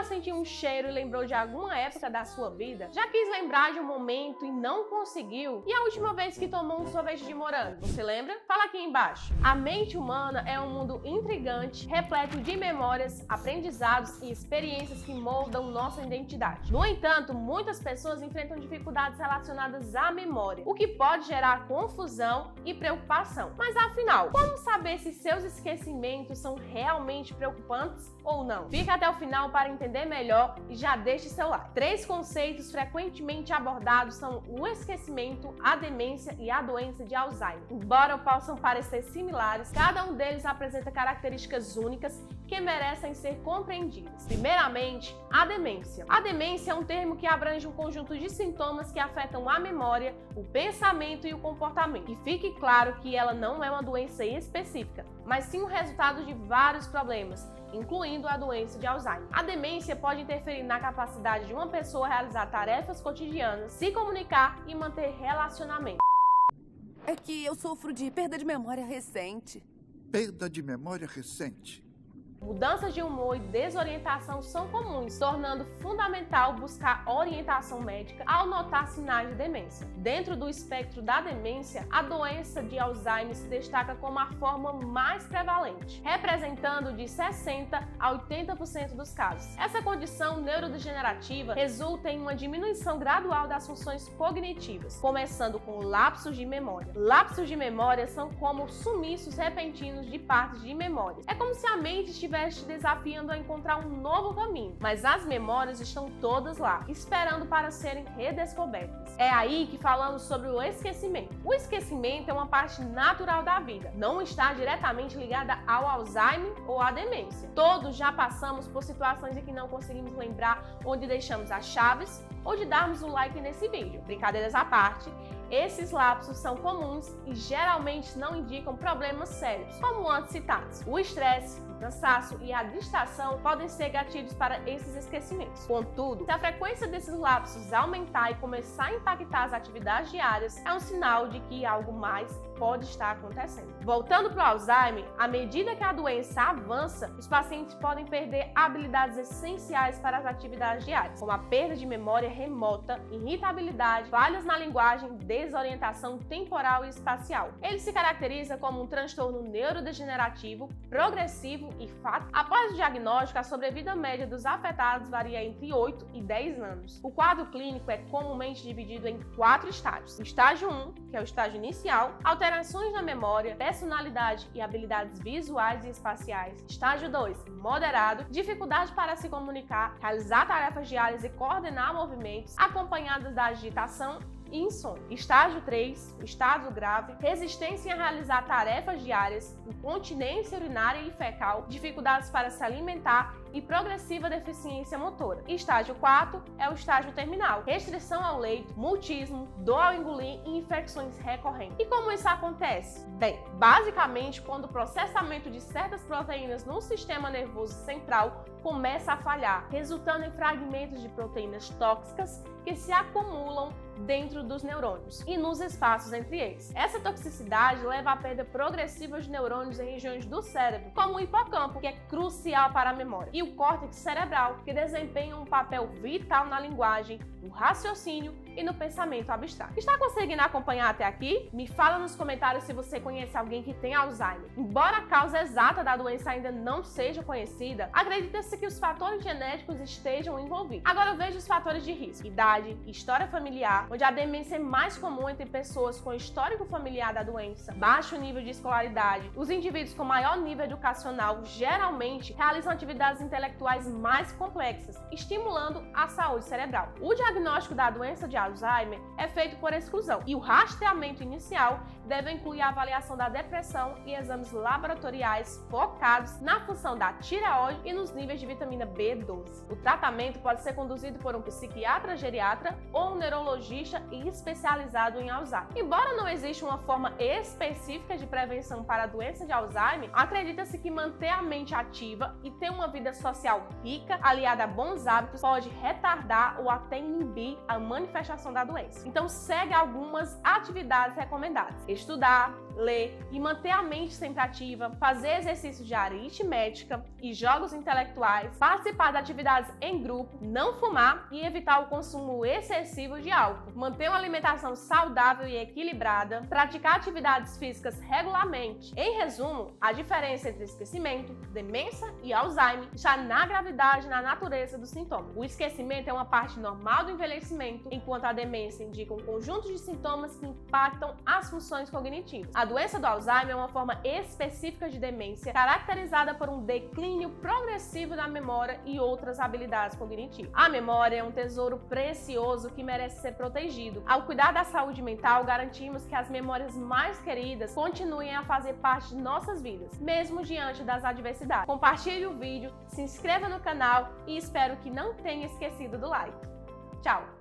sentiu um cheiro e lembrou de alguma época da sua vida? Já quis lembrar de um momento e não conseguiu? E a última vez que tomou um sorvete de morango? Você lembra? Fala aqui embaixo. A mente humana é um mundo intrigante, repleto de memórias, aprendizados e experiências que moldam nossa identidade. No entanto, muitas pessoas enfrentam dificuldades relacionadas à memória, o que pode gerar confusão e preocupação. Mas afinal, como saber se seus esquecimentos são realmente preocupantes ou não? Fica até o final para entender melhor e já deixe seu like. 3 conceitos frequentemente abordados são o esquecimento, a demência e a doença de Alzheimer. Embora possam parecer similares, cada um deles apresenta características únicas que merecem ser compreendidas. Primeiramente, a demência. A demência é um termo que abrange um conjunto de sintomas que afetam a memória, o pensamento e o comportamento. E fique claro que ela não é uma doença específica, mas sim o resultado de vários problemas, incluindo a doença de Alzheimer. A demência pode interferir na capacidade de uma pessoa realizar tarefas cotidianas, se comunicar e manter relacionamento. É que eu sofro de perda de memória recente. Perda de memória recente? Mudanças de humor e desorientação são comuns, tornando fundamental buscar orientação médica ao notar sinais de demência. Dentro do espectro da demência, a doença de Alzheimer se destaca como a forma mais prevalente, representando de 60% a 80% dos casos. Essa condição neurodegenerativa resulta em uma diminuição gradual das funções cognitivas, começando com lapsos de memória. Lapsos de memória são como sumiços repentinos de partes de memória. É como se a mente estivesse te desafiando a encontrar um novo caminho, mas as memórias estão todas lá, esperando para serem redescobertas. É aí que falamos sobre o esquecimento. O esquecimento é uma parte natural da vida, não está diretamente ligada ao Alzheimer ou à demência. Todos já passamos por situações em que não conseguimos lembrar onde deixamos as chaves ou de darmos um like nesse vídeo. Brincadeiras à parte, esses lapsos são comuns e geralmente não indicam problemas sérios, como antes citados. O estresse, o cansaço e a distração podem ser gatilhos para esses esquecimentos. Contudo, se a frequência desses lapsos aumentar e começar a impactar as atividades diárias, é um sinal de que algo mais pode estar acontecendo. Voltando para o Alzheimer, à medida que a doença avança, os pacientes podem perder habilidades essenciais para as atividades diárias, como a perda de memória remota, irritabilidade, falhas na linguagem, desorientação temporal e espacial. Ele se caracteriza como um transtorno neurodegenerativo, progressivo e fatal. Após o diagnóstico, a sobrevida média dos afetados varia entre 8 e 10 anos. O quadro clínico é comumente dividido em 4 estágios. O estágio 1, que é o estágio inicial, alterações na memória, personalidade e habilidades visuais e espaciais. Estágio 2, moderado, dificuldade para se comunicar, realizar tarefas diárias e coordenar movimentos, acompanhadas da agitação e insônia. Estágio 3, o estado grave, resistência a realizar tarefas diárias, incontinência urinária e fecal, dificuldades para se alimentar e progressiva deficiência motora. Estágio 4 é o estágio terminal, restrição ao leito, mutismo, dor ao engolir e infecções recorrentes. E como isso acontece? Bem, basicamente quando o processamento de certas proteínas no sistema nervoso central começa a falhar, resultando em fragmentos de proteínas tóxicas que se acumulam dentro dos neurônios e nos espaços entre eles. Essa toxicidade leva à perda progressiva de neurônios em regiões do cérebro, como o hipocampo, que é crucial para a memória, e o córtex cerebral, que desempenha um papel vital na linguagem, no raciocínio e no pensamento abstrato. Está conseguindo acompanhar até aqui? Me fala nos comentários se você conhece alguém que tem Alzheimer. Embora a causa exata da doença ainda não seja conhecida, acredita-se que os fatores genéticos estejam envolvidos. Agora veja os fatores de risco: idade, história familiar, onde a demência é mais comum entre pessoas com histórico familiar da doença, baixo nível de escolaridade. Os indivíduos com maior nível educacional geralmente realizam atividades intelectuais mais complexas, estimulando a saúde cerebral. O diagnóstico da doença de Alzheimer é feito por exclusão e o rastreamento inicial deve incluir a avaliação da depressão e exames laboratoriais focados na função da tireoide e nos níveis de vitamina B12. O tratamento pode ser conduzido por um psiquiatra geriatra ou um neurologista especializado em Alzheimer. Embora não exista uma forma específica de prevenção para a doença de Alzheimer, acredita-se que manter a mente ativa e ter uma vida social rica, aliada a bons hábitos, pode retardar ou até inibir a manifestação da doença. Então segue algumas atividades recomendadas: estudar, ler e manter a mente sempre ativa, fazer exercícios de aritmética e jogos intelectuais, participar de atividades em grupo, não fumar e evitar o consumo excessivo de álcool, manter uma alimentação saudável e equilibrada, praticar atividades físicas regularmente. Em resumo, a diferença entre esquecimento, demência e Alzheimer está na gravidade e na natureza dos sintomas. O esquecimento é uma parte normal do envelhecimento, enquanto a demência indica um conjunto de sintomas que impactam as funções cognitivas. A doença do Alzheimer é uma forma específica de demência, caracterizada por um declínio progressivo da memória e outras habilidades cognitivas. A memória é um tesouro precioso que merece ser protegido. Ao cuidar da saúde mental, garantimos que as memórias mais queridas continuem a fazer parte de nossas vidas, mesmo diante das adversidades. Compartilhe o vídeo, se inscreva no canal e espero que não tenha esquecido do like. Tchau!